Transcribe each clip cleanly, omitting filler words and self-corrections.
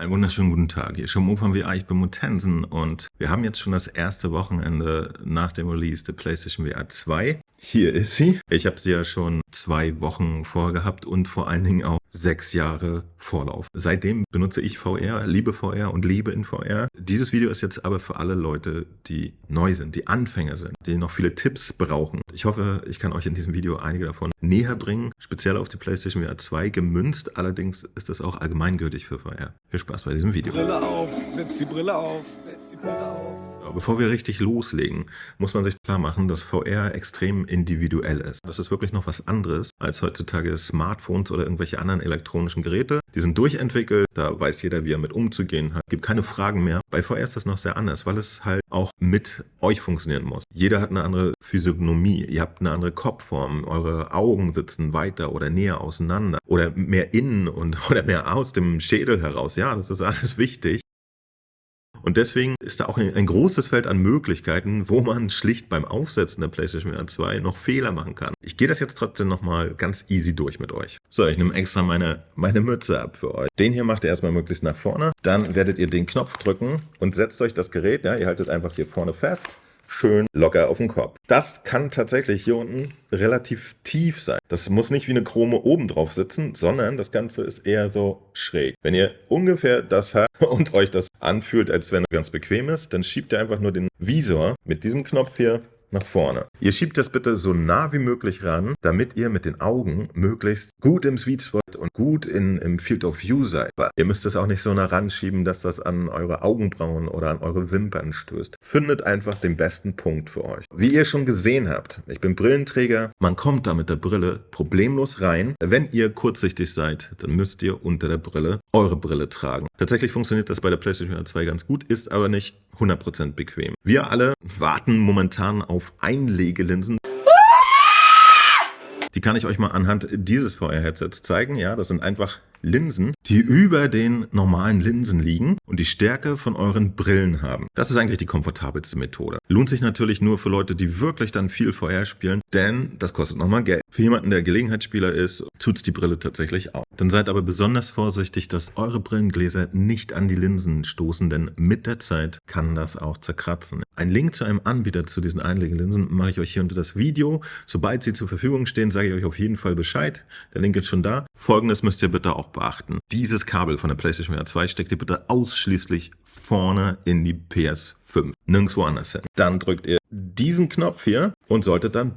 Einen wunderschönen guten Tag. Hier schon vom VR, ich bin Mutensen und wir haben jetzt schon das erste Wochenende nach dem Release der PlayStation VR 2. Hier ist sie. Ich habe sie ja schon 2 Wochen vorher gehabt und vor allen Dingen auch 6 Jahre Vorlauf. Seitdem benutze ich VR, liebe VR und lebe in VR. Dieses Video ist jetzt aber für alle Leute, die neu sind, die Anfänger sind, die noch viele Tipps brauchen. Ich hoffe, ich kann euch in diesem Video einige davon näher bringen, speziell auf die PlayStation VR 2 gemünzt. Allerdings ist das auch allgemeingültig für VR. Viel Spaß bei diesem Video. Brille auf, setz die Brille auf, setz die Brille auf. Bevor wir richtig loslegen, muss man sich klar machen, dass VR extrem individuell ist. Das ist wirklich noch was anderes als heutzutage Smartphones oder irgendwelche anderen elektronischen Geräte. Die sind durchentwickelt, da weiß jeder, wie er mit umzugehen hat. Es gibt keine Fragen mehr. Bei VR ist das noch sehr anders, weil es halt auch mit euch funktionieren muss. Jeder hat eine andere Physiognomie, ihr habt eine andere Kopfform, eure Augen sitzen weiter oder näher auseinander oder mehr innen oder mehr aus dem Schädel heraus. Ja, das ist alles wichtig. Und deswegen ist da auch ein großes Feld an Möglichkeiten, wo man schlicht beim Aufsetzen der PlayStation VR 2 noch Fehler machen kann. Ich gehe das jetzt trotzdem nochmal ganz easy durch mit euch. So, ich nehme extra meine Mütze ab für euch. Den hier macht ihr erstmal möglichst nach vorne. Dann werdet ihr den Knopf drücken und setzt euch das Gerät, ja, ihr haltet einfach hier vorne fest. Schön locker auf den Kopf. Das kann tatsächlich hier unten relativ tief sein. Das muss nicht wie eine Krone oben drauf sitzen, sondern das Ganze ist eher so schräg. Wenn ihr ungefähr das habt und euch das anfühlt, als wenn es ganz bequem ist, dann schiebt ihr einfach nur den Visor mit diesem Knopf hier nach vorne. Ihr schiebt das bitte so nah wie möglich ran, damit ihr mit den Augen möglichst gut im Sweet Spot und gut im Field of View seid. Aber ihr müsst es auch nicht so nah ranschieben, dass das an eure Augenbrauen oder an eure Wimpern stößt. Findet einfach den besten Punkt für euch. Wie ihr schon gesehen habt, ich bin Brillenträger, man kommt da mit der Brille problemlos rein. Wenn ihr kurzsichtig seid, dann müsst ihr unter der Brille eure Brille tragen. Tatsächlich funktioniert das bei der PlayStation VR 2 ganz gut, ist aber nicht 100% bequem. Wir alle warten momentan auf Einlegelinsen. Die kann ich euch mal anhand dieses VR-Headsets zeigen. Ja, das sind einfach Linsen, die über den normalen Linsen liegen und die Stärke von euren Brillen haben. Das ist eigentlich die komfortabelste Methode. Lohnt sich natürlich nur für Leute, die wirklich dann viel VR spielen, denn das kostet nochmal Geld. Für jemanden, der Gelegenheitsspieler ist, tut's die Brille tatsächlich auch. Dann seid aber besonders vorsichtig, dass eure Brillengläser nicht an die Linsen stoßen, denn mit der Zeit kann das auch zerkratzen. Ein Link zu einem Anbieter zu diesen Einlegelinsen mache ich euch hier unter das Video. Sobald sie zur Verfügung stehen, sage ich euch auf jeden Fall Bescheid. Der Link ist schon da. Folgendes müsst ihr bitte auch beachten. Dieses Kabel von der PlayStation VR 2 steckt ihr bitte ausschließlich vorne in die PS5. Nirgendwo anders hin. Dann drückt ihr diesen Knopf hier und solltet dann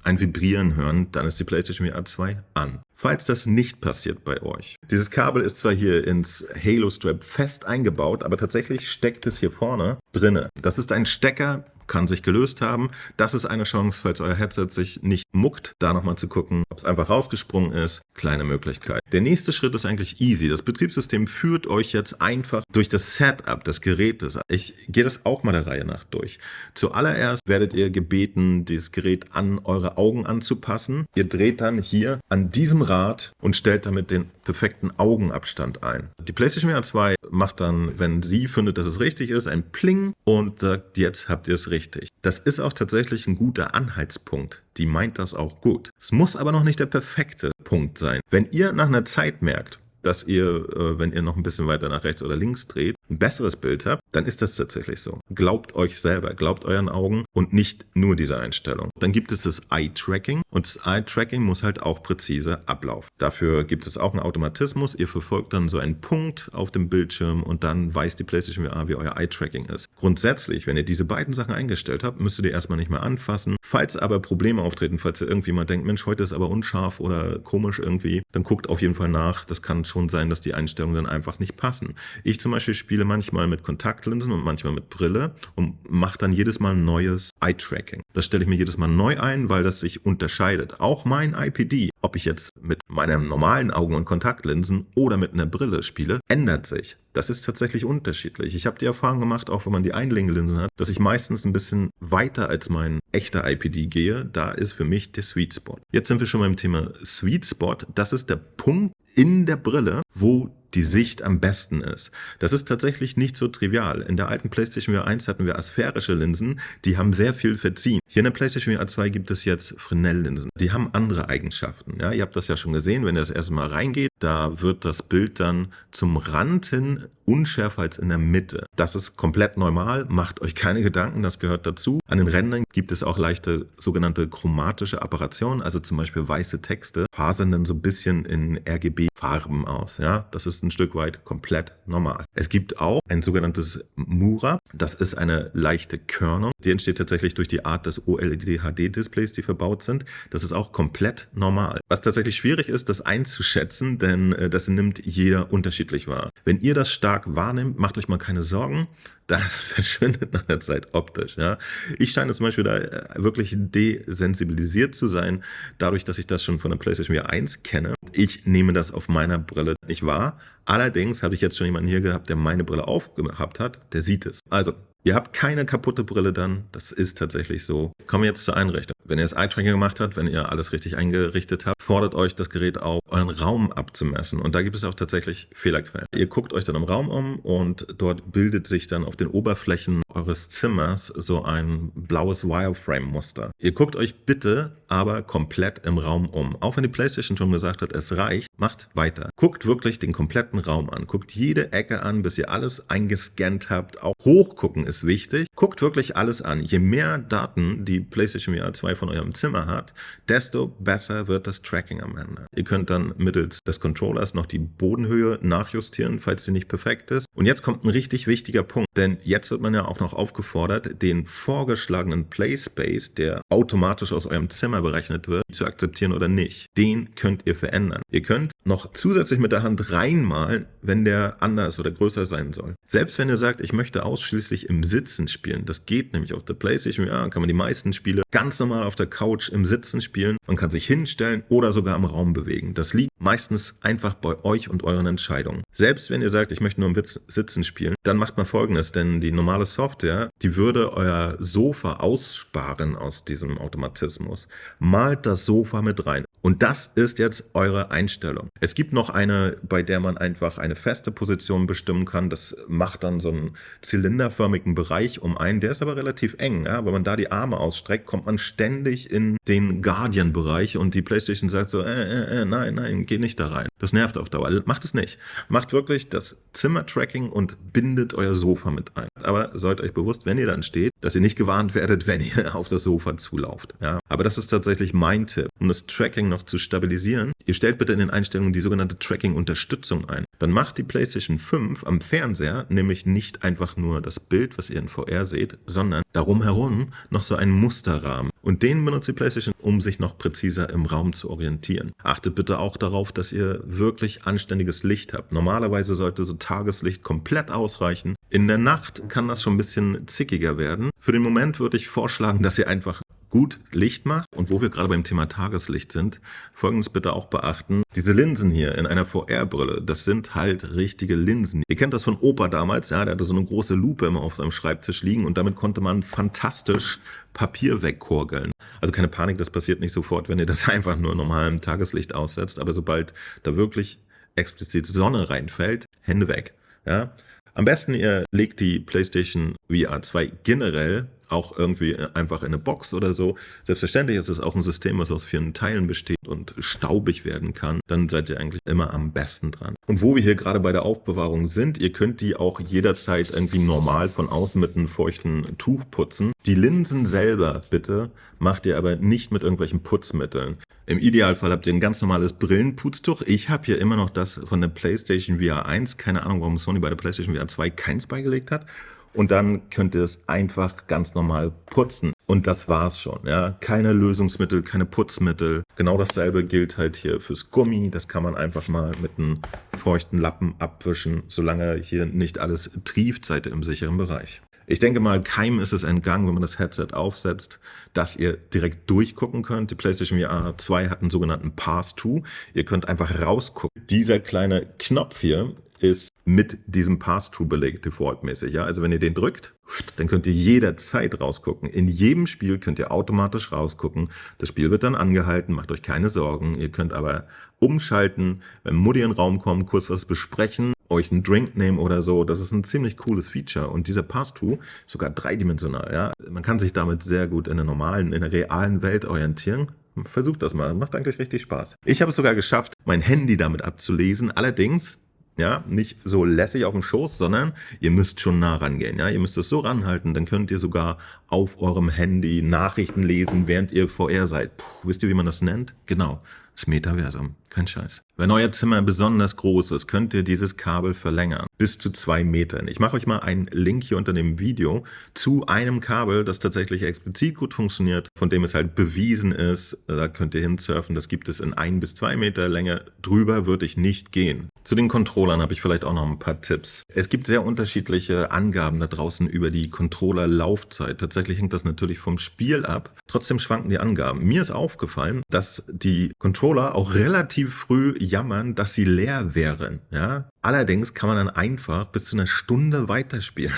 ein Vibrieren hören, dann ist die PlayStation VR 2 an. Falls das nicht passiert bei euch. Dieses Kabel ist zwar hier ins Halo Strap fest eingebaut, aber tatsächlich steckt es hier vorne drinne. Das ist ein Stecker, kann sich gelöst haben. Das ist eine Chance, falls euer Headset sich nicht muckt, da nochmal zu gucken, ob es einfach rausgesprungen ist. Kleine Möglichkeit. Der nächste Schritt ist eigentlich easy. Das Betriebssystem führt euch jetzt einfach durch das Setup des Gerätes. Ich gehe das auch mal der Reihe nach durch. Zuallererst werdet ihr gebeten, dieses Gerät an eure Augen anzupassen. Ihr dreht dann hier an diesem Rad und stellt damit den perfekten Augenabstand ein. Die PlayStation VR 2 macht dann, wenn sie findet, dass es richtig ist, ein Pling und sagt, jetzt habt ihr es richtig. Das ist auch tatsächlich ein guter Anhaltspunkt. Die meint das auch gut. Es muss aber noch nicht der perfekte Punkt sein. Wenn ihr nach einer Zeit merkt, dass ihr, wenn ihr noch ein bisschen weiter nach rechts oder links dreht, ein besseres Bild habt, dann ist das tatsächlich so. Glaubt euch selber, glaubt euren Augen und nicht nur diese Einstellung. Dann gibt es das Eye-Tracking und das Eye-Tracking muss halt auch präzise ablaufen. Dafür gibt es auch einen Automatismus. Ihr verfolgt dann so einen Punkt auf dem Bildschirm und dann weiß die PlayStation VR, wie euer Eye-Tracking ist. Grundsätzlich, wenn ihr diese beiden Sachen eingestellt habt, müsst ihr erstmal nicht mehr anfassen. Falls aber Probleme auftreten, falls ihr irgendwie mal denkt, Mensch, heute ist aber unscharf oder komisch irgendwie, dann guckt auf jeden Fall nach. Das kann schon sein, dass die Einstellungen dann einfach nicht passen. Ich zum Beispiel spiele manchmal mit Kontaktlinsen und manchmal mit Brille und mache dann jedes Mal ein neues Eye-Tracking. Das stelle ich mir jedes Mal neu ein, weil das sich unterscheidet. Auch mein IPD, ob ich jetzt mit meinen normalen Augen- und Kontaktlinsen oder mit einer Brille spiele, ändert sich. Das ist tatsächlich unterschiedlich. Ich habe die Erfahrung gemacht, auch wenn man die Einlegelinsen hat, dass ich meistens ein bisschen weiter als mein echter IPD gehe. Da ist für mich der Sweet Spot. Jetzt sind wir schon beim Thema Sweet Spot. Das ist der Punkt in der Brille, wo die Sicht am besten ist. Das ist tatsächlich nicht so trivial. In der alten PlayStation VR 1 hatten wir asphärische Linsen, die haben sehr viel verziehen. Hier in der PlayStation VR 2 gibt es jetzt Fresnel-Linsen. Die haben andere Eigenschaften. Ja, ihr habt das ja schon gesehen, wenn ihr das erste Mal reingeht, Da wird das Bild dann zum Rand hin unschärfer als in der Mitte. Das ist komplett normal, macht euch keine Gedanken, das gehört dazu. An den Rändern gibt es auch leichte sogenannte chromatische Aberrationen, also zum Beispiel weiße Texte fasern dann so ein bisschen in RGB-Farben aus. Ja? Das ist ein Stück weit komplett normal. Es gibt auch ein sogenanntes Mura, das ist eine leichte Körnung. Die entsteht tatsächlich durch die Art des OLED-HD-Displays, die verbaut sind. Das ist auch komplett normal. Was tatsächlich schwierig ist, das einzuschätzen, denn das nimmt jeder unterschiedlich wahr. Wenn ihr das stark wahrnehmt, macht euch mal keine Sorgen. Das verschwindet nach der Zeit optisch. Ja. Ich scheine zum Beispiel da wirklich desensibilisiert zu sein, dadurch, dass ich das schon von der PlayStation VR 1 kenne. Ich nehme das auf meiner Brille nicht wahr. Allerdings habe ich jetzt schon jemanden hier gehabt, der meine Brille aufgehabt hat, der sieht es. Also, ihr habt keine kaputte Brille dann, das ist tatsächlich so. Kommen wir jetzt zur Einrichtung. Wenn ihr das Eye-Tracking gemacht habt, wenn ihr alles richtig eingerichtet habt, fordert euch das Gerät auf, euren Raum abzumessen. Und da gibt es auch tatsächlich Fehlerquellen. Ihr guckt euch dann im Raum um und dort bildet sich dann auf den Oberflächen eures Zimmers so ein blaues Wireframe-Muster. Ihr guckt euch bitte aber komplett im Raum um. Auch wenn die PlayStation schon gesagt hat, es reicht, macht weiter. Guckt wirklich den kompletten Raum an. Guckt jede Ecke an, bis ihr alles eingescannt habt. Auch hochgucken ist wichtig. Guckt wirklich alles an. Je mehr Daten die PlayStation VR 2 von eurem Zimmer hat, desto besser wird das Tracking am Ende. Ihr könnt dann mittels des Controllers noch die Bodenhöhe nachjustieren, falls sie nicht perfekt ist. Und jetzt kommt ein richtig wichtiger Punkt, denn jetzt wird man ja auch noch aufgefordert, den vorgeschlagenen Playspace, der automatisch aus eurem Zimmer berechnet wird, zu akzeptieren oder nicht. Den könnt ihr verändern. Ihr könnt noch zusätzlich mit der Hand reinmalen, wenn der anders oder größer sein soll. Selbst wenn ihr sagt, ich möchte ausschließlich im Sitzen spielen, das geht nämlich auf der PlayStation VR, kann man die meisten Spiele ganz normal auf der Couch im Sitzen spielen. Man kann sich hinstellen oder sogar im Raum bewegen. Das liegt meistens einfach bei euch und euren Entscheidungen. Selbst wenn ihr sagt, ich möchte nur im Sitzen spielen, dann macht mal Folgendes, denn die normale Software, die würde euer Sofa aussparen aus diesem Automatismus. Malt das Sofa mit rein. Und das ist jetzt eure Einstellung. Es gibt noch eine, bei der man einfach eine feste Position bestimmen kann. Das macht dann so einen zylinderförmigen Bereich um einen. Der ist aber relativ eng. Ja? Wenn man da die Arme ausstreckt, kommt man ständig in den Guardian-Bereich und die PlayStation sagt so, nein, geh nicht da rein. Das nervt auf Dauer. Macht es nicht. Macht wirklich das Zimmer-Tracking und bindet euer Sofa mit ein. Aber seid euch bewusst, wenn ihr dann steht, dass ihr nicht gewarnt werdet, wenn ihr auf das Sofa zulauft. Ja? Aber das ist tatsächlich mein Tipp, um das Tracking noch zu stabilisieren. Ihr stellt bitte in den Einstellungen die sogenannte Tracking-Unterstützung ein. Dann macht die PlayStation 5 am Fernseher nämlich nicht einfach nur das Bild, was ihr in VR seht, sondern darum herum noch so einen Musterrahmen. Und den benutzt die PlayStation, um sich noch präziser im Raum zu orientieren. Achtet bitte auch darauf, dass ihr wirklich anständiges Licht habt. Normalerweise sollte so Tageslicht komplett ausreichen. In der Nacht kann das schon ein bisschen zickiger werden. Für den Moment würde ich vorschlagen, dass ihr einfach gut Licht macht. Und wo wir gerade beim Thema Tageslicht sind, Folgendes bitte auch beachten. Diese Linsen hier in einer VR-Brille, das sind halt richtige Linsen. Ihr kennt das von Opa damals, ja, der hatte so eine große Lupe immer auf seinem Schreibtisch liegen und damit konnte man fantastisch Papier wegkurgeln. Also keine Panik, das passiert nicht sofort, wenn ihr das einfach nur normalem Tageslicht aussetzt, aber sobald da wirklich explizit Sonne reinfällt, Hände weg. Ja? Am besten ihr legt die PlayStation VR 2 generell auch irgendwie einfach in eine Box oder so. Selbstverständlich ist es auch ein System, was aus vielen Teilen besteht und staubig werden kann. Dann seid ihr eigentlich immer am besten dran. Und wo wir hier gerade bei der Aufbewahrung sind, ihr könnt die auch jederzeit irgendwie normal von außen mit einem feuchten Tuch putzen. Die Linsen selber bitte macht ihr aber nicht mit irgendwelchen Putzmitteln. Im Idealfall habt ihr ein ganz normales Brillenputztuch. Ich habe hier immer noch das von der PlayStation VR 1. Keine Ahnung, warum Sony bei der PlayStation VR 2 keins beigelegt hat. Und dann könnt ihr es einfach ganz normal putzen. Und das war's schon. Ja? Keine Lösungsmittel, keine Putzmittel. Genau dasselbe gilt halt hier fürs Gummi. Das kann man einfach mal mit einem feuchten Lappen abwischen. Solange hier nicht alles trieft, seid ihr im sicheren Bereich. Ich denke mal, keinem ist es entgangen, wenn man das Headset aufsetzt, dass ihr direkt durchgucken könnt. Die PlayStation VR 2 hat einen sogenannten Pass-Through. Ihr könnt einfach rausgucken. Dieser kleine Knopf hier ist mit diesem Pass-Through belegt, defaultmäßig. Ja? Also wenn ihr den drückt, dann könnt ihr jederzeit rausgucken. In jedem Spiel könnt ihr automatisch rausgucken. Das Spiel wird dann angehalten, macht euch keine Sorgen. Ihr könnt aber umschalten, wenn Mutti in den Raum kommt, kurz was besprechen, euch einen Drink nehmen oder so. Das ist ein ziemlich cooles Feature. Und dieser Pass-Through ist sogar dreidimensional. Ja? Man kann sich damit sehr gut in der realen Welt orientieren. versucht das mal. Macht eigentlich richtig Spaß. Ich habe es sogar geschafft, mein Handy damit abzulesen. Allerdings, ja, nicht so lässig auf dem Schoß, sondern ihr müsst schon nah rangehen. Ja? Ihr müsst es so ranhalten, dann könnt ihr sogar auf eurem Handy Nachrichten lesen, während ihr VR seid. Puh, wisst ihr, wie man das nennt? Genau, das Metaversum. Kein Scheiß. Wenn euer Zimmer besonders groß ist, könnt ihr dieses Kabel verlängern. Bis zu 2 Metern. Ich mache euch mal einen Link hier unter dem Video zu einem Kabel, das tatsächlich explizit gut funktioniert, von dem es halt bewiesen ist. Da könnt ihr hinsurfen. Das gibt es in 1 bis 2 Meter Länge. Drüber würde ich nicht gehen. Zu den Controllern habe ich vielleicht auch noch ein paar Tipps. Es gibt sehr unterschiedliche Angaben da draußen über die Controller-Laufzeit. Tatsächlich hängt das natürlich vom Spiel ab. Trotzdem schwanken die Angaben. Mir ist aufgefallen, dass die Controller auch relativ früh jammern, dass sie leer wären. Ja? Allerdings kann man dann einfach bis zu einer Stunde weiterspielen.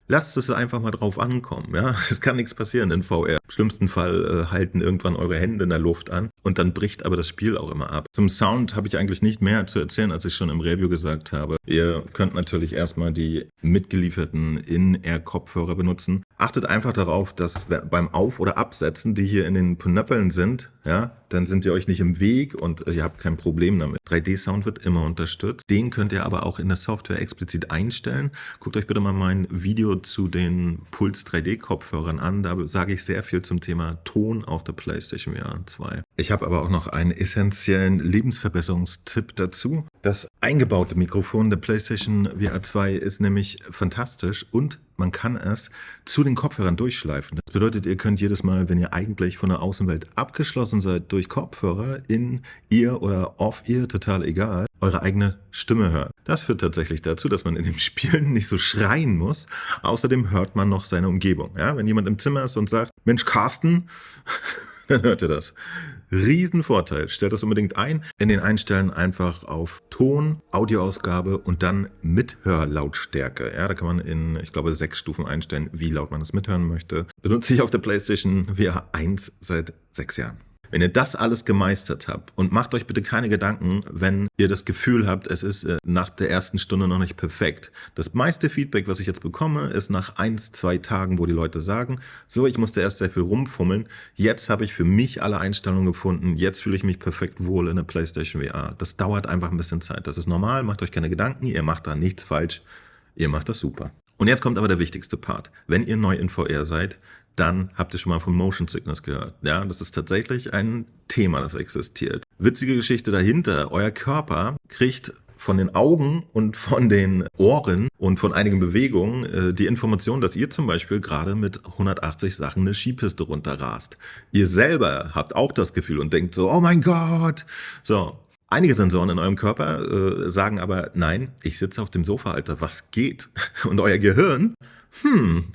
Lasst es einfach mal drauf ankommen. Ja? Es kann nichts passieren in VR. Im schlimmsten Fall halten irgendwann eure Hände in der Luft an und dann bricht aber das Spiel auch immer ab. Zum Sound habe ich eigentlich nicht mehr zu erzählen, als ich schon im Review gesagt habe. Ihr könnt natürlich erstmal die mitgelieferten In-Ear-Kopfhörer benutzen. Achtet einfach darauf, dass beim Auf- oder Absetzen, die hier in den Pnöppeln sind, ja, dann sind ihr euch nicht im Weg und ihr habt kein Problem damit. 3D-Sound wird immer unterstützt. Den könnt ihr aber auch in der Software explizit einstellen. Guckt euch bitte mal mein Video zu den Puls 3D-Kopfhörern an. Da sage ich sehr viel zum Thema Ton auf der PlayStation VR 2. Ich habe aber auch noch einen essentiellen Lebensverbesserungstipp dazu. Das eingebaute Mikrofon der PlayStation VR 2 ist nämlich fantastisch und man kann es zu den Kopfhörern durchschleifen. Das bedeutet, ihr könnt jedes Mal, wenn ihr eigentlich von der Außenwelt abgeschlossen seid, durch Kopfhörer in Ear oder Off-Ear, total egal, eure eigene Stimme hören. Das führt tatsächlich dazu, dass man in dem Spiel nicht so schreien muss. Außerdem hört man noch seine Umgebung. Ja, wenn jemand im Zimmer ist und sagt, Mensch, Carsten, dann hört ihr das. Riesenvorteil. Stellt das unbedingt ein. In den Einstellen einfach auf Ton, Audioausgabe und dann Mithörlautstärke. Ja, da kann man in, ich glaube, 6 Stufen einstellen, wie laut man es mithören möchte. Benutze ich auf der PlayStation VR 1 seit 6 Jahren. Wenn ihr das alles gemeistert habt und macht euch bitte keine Gedanken, wenn ihr das Gefühl habt, es ist nach der ersten Stunde noch nicht perfekt. Das meiste Feedback, was ich jetzt bekomme, ist nach 1, 2 Tagen, wo die Leute sagen, so, ich musste erst sehr viel rumfummeln, jetzt habe ich für mich alle Einstellungen gefunden, jetzt fühle ich mich perfekt wohl in der PlayStation VR. Das dauert einfach ein bisschen Zeit. Das ist normal, macht euch keine Gedanken, ihr macht da nichts falsch, ihr macht das super. Und jetzt kommt aber der wichtigste Part. Wenn ihr neu in VR seid, dann habt ihr schon mal von Motion Sickness gehört. Ja, das ist tatsächlich ein Thema, das existiert. Witzige Geschichte dahinter. Euer Körper kriegt von den Augen und von den Ohren und von einigen Bewegungen die Information, dass ihr zum Beispiel gerade mit 180 Sachen eine Skipiste runterrast. Ihr selber habt auch das Gefühl und denkt so, oh mein Gott. So. Einige Sensoren in eurem Körper sagen aber, nein, ich sitze auf dem Sofa, Alter, was geht? Und euer Gehirn,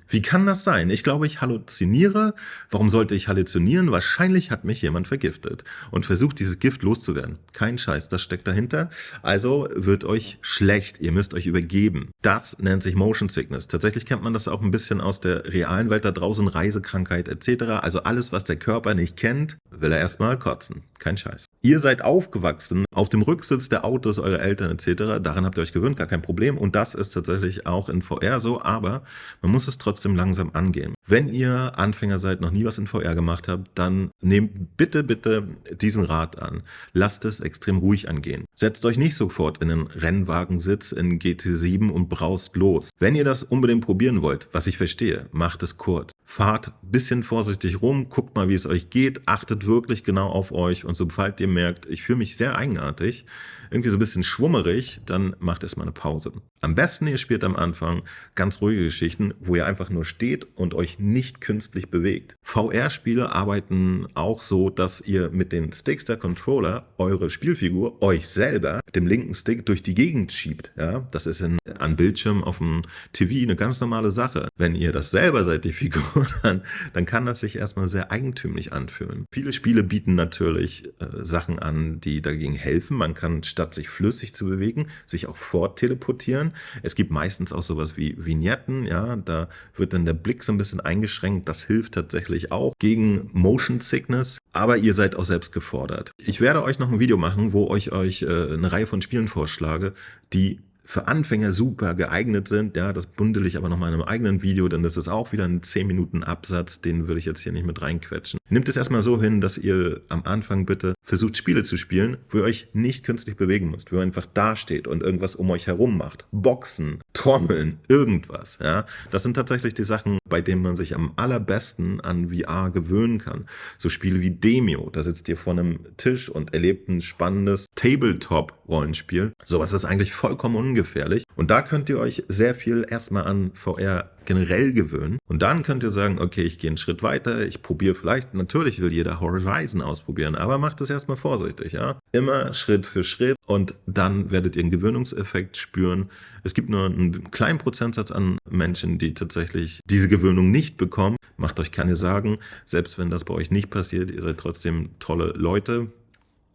wie kann das sein? Ich glaube, ich halluziniere. Warum sollte ich halluzinieren? Wahrscheinlich hat mich jemand vergiftet und versucht, dieses Gift loszuwerden. Kein Scheiß, das steckt dahinter. Also wird euch schlecht. Ihr müsst euch übergeben. Das nennt sich Motion Sickness. Tatsächlich kennt man das auch ein bisschen aus der realen Welt da draußen, Reisekrankheit etc. Also alles, was der Körper nicht kennt, will er erstmal kotzen. Kein Scheiß. Ihr seid aufgewachsen auf dem Rücksitz der Autos eurer Eltern etc. Daran habt ihr euch gewöhnt, gar kein Problem. Und das ist tatsächlich auch in VR so, aber man muss es trotzdem langsam angehen. Wenn ihr Anfänger seid, noch nie was in VR gemacht habt, dann nehmt bitte diesen Rat an. Lasst es extrem ruhig angehen. Setzt euch nicht sofort in einen Rennwagensitz in GT7 und braust los. Wenn ihr das unbedingt probieren wollt, was ich verstehe, macht es kurz. Fahrt ein bisschen vorsichtig rum, guckt mal, wie es euch geht, achtet wirklich genau auf euch und sobald ihr merkt, ich fühle mich sehr eigenartig, irgendwie so ein bisschen schwummerig, dann macht erstmal eine Pause. Am besten, ihr spielt am Anfang ganz ruhige Geschichten, wo ihr einfach nur steht und euch nicht künstlich bewegt. VR-Spiele arbeiten auch so, dass ihr mit den Sticks der Controller eure Spielfigur, euch selber, mit dem linken Stick durch die Gegend schiebt. Ja, das ist an Bildschirm auf dem TV eine ganz normale Sache. Wenn ihr das selber seid, die Figur, dann kann das sich erstmal sehr eigentümlich anfühlen. Viele Spiele bieten natürlich Sachen an, die dagegen helfen. Man kann, statt sich flüssig zu bewegen, sich auch fortteleportieren. Es gibt meistens auch sowas wie Vignetten, ja, da wird dann der Blick so ein bisschen eingeschränkt. Das hilft tatsächlich auch gegen Motion Sickness, aber ihr seid auch selbst gefordert. Ich werde euch noch ein Video machen, wo ich euch eine Reihe von Spielen vorschlage, die für Anfänger super geeignet sind. Ja, das bundle ich aber nochmal in einem eigenen Video, denn das ist auch wieder ein 10 Minuten Absatz, den würde ich jetzt hier nicht mit reinquetschen. Nehmt es erstmal so hin, dass ihr am Anfang bitte versucht, Spiele zu spielen, wo ihr euch nicht künstlich bewegen müsst, wo ihr einfach dasteht und irgendwas um euch herum macht. Boxen, Trommeln, irgendwas. Ja, das sind tatsächlich die Sachen, bei denen man sich am allerbesten an VR gewöhnen kann. So Spiele wie Demeo, da sitzt ihr vor einem Tisch und erlebt ein spannendes Tabletop-Rollenspiel. Sowas ist eigentlich vollkommen ungefährlich. Und da könnt ihr euch sehr viel erstmal an VR generell gewöhnen. Und dann könnt ihr sagen, okay, ich gehe einen Schritt weiter, ich probiere vielleicht, natürlich will jeder Horizon ausprobieren, aber macht es erstmal vorsichtig, ja. Immer Schritt für Schritt und dann werdet ihr einen Gewöhnungseffekt spüren. Es gibt nur einen kleinen Prozentsatz an Menschen, die tatsächlich diese Gewöhnung nicht bekommen. Macht euch keine Sorgen, selbst wenn das bei euch nicht passiert, ihr seid trotzdem tolle Leute.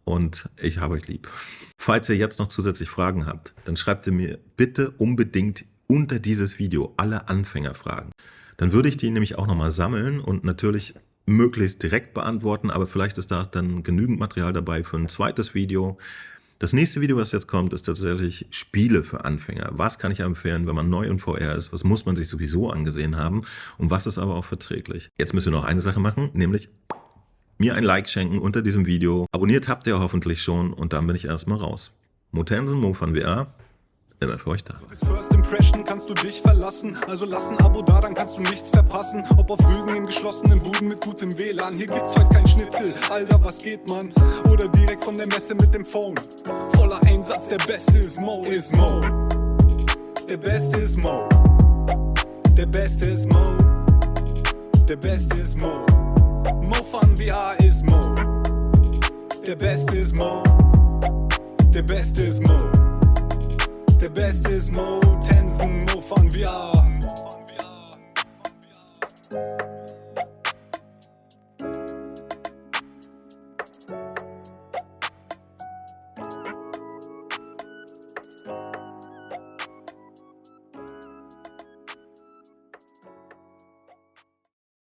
Und ich habe euch lieb. Falls ihr jetzt noch zusätzlich Fragen habt, dann schreibt ihr mir bitte unbedingt unter dieses Video alle Anfängerfragen. Dann würde ich die nämlich auch nochmal sammeln und natürlich möglichst direkt beantworten, aber vielleicht ist da dann genügend Material dabei für ein zweites Video. Das nächste Video, was jetzt kommt, ist tatsächlich Spiele für Anfänger. Was kann ich empfehlen, wenn man neu in VR ist? Was muss man sich sowieso angesehen haben? Und was ist aber auch verträglich? Jetzt müsst ihr noch eine Sache machen, nämlich mir ein Like schenken unter diesem Video. Abonniert habt ihr hoffentlich schon und dann bin ich erstmal raus. Motensen, Mo von VR, immer für euch da. Bis First Impression kannst du dich verlassen, also lass ein Abo da, dann kannst du nichts verpassen. Ob auf Rügen in geschlossenen Buden mit gutem WLAN, hier gibt's heute kein Schnitzel, Alter, was geht, man? Oder direkt von der Messe mit dem Phone. Voller Einsatz, der Beste ist Mo, ist Mo. Der Beste ist Mo. Der Beste ist Mo. Der Beste ist Mo. Mo von VR ist Mo. Der Beste ist Mo. Der Beste ist Mo. Der Beste ist Mo.